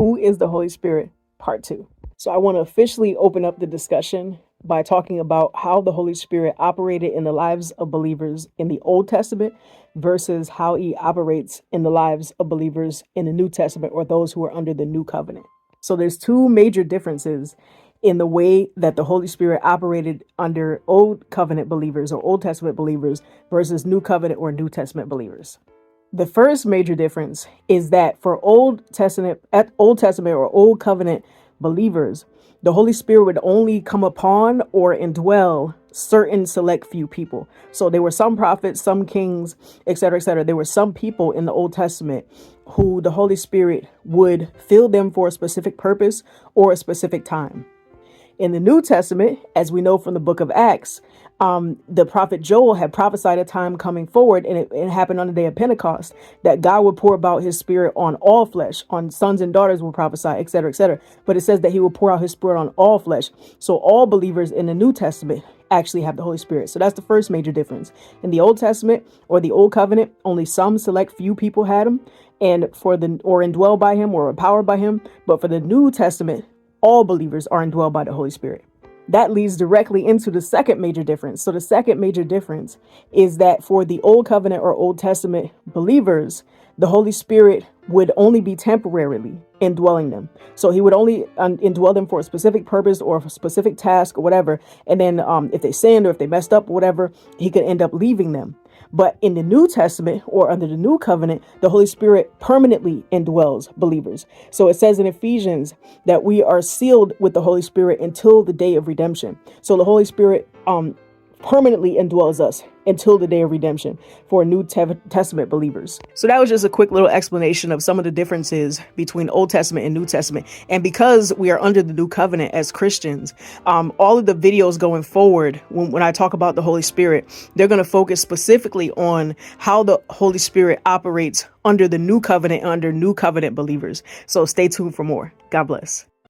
Who is the Holy Spirit? Part 2. So I want to officially open up the discussion by talking about how the Holy Spirit operated in the lives of believers in the Old Testament versus how he operates in the lives of believers in the New Testament, or those who are under the New Covenant. So there's two major differences in the way that the Holy Spirit operated under Old Covenant believers or Old Testament believers versus New Covenant or New Testament believers. The first major difference is that for Old Testament or Old Covenant believers, the Holy Spirit would only come upon or indwell certain select few people. So there were some prophets, some kings, etc., etc. There were some people in the Old Testament who the Holy Spirit would fill them for a specific purpose or a specific time. In the New Testament, as we know from the book of Acts, the prophet Joel had prophesied a time coming forward, and it happened on the day of Pentecost, that God would pour out his spirit on all flesh, on sons and daughters will prophesy, etc., etc. But it says that he will pour out his spirit on all flesh. So all believers in the New Testament actually have the Holy Spirit. So that's the first major difference. In the Old Testament or the Old Covenant, only some select few people had him, or indwelled by him or empowered by him. But for the New Testament, all believers are indwelled by the Holy Spirit. That leads directly into the second major difference. So the second major difference is that for the Old Covenant or Old Testament believers, the Holy Spirit would only be temporarily indwelling them. So he would only indwell them for a specific purpose or a specific task or whatever. And then if they sinned or if they messed up or whatever, he could end up leaving them. But in the New Testament or under the New Covenant, the Holy Spirit permanently indwells believers. So it says in Ephesians that we are sealed with the Holy Spirit until the day of redemption. So the Holy Spirit permanently indwells us until the day of redemption for New Testament believers. So that was just a quick little explanation of some of the differences between Old Testament and New Testament. And because we are under the New Covenant as Christians, all of the videos going forward, when I talk about the Holy Spirit, they're going to focus specifically on how the Holy Spirit operates under the New Covenant, under New Covenant believers. So stay tuned for more. God bless.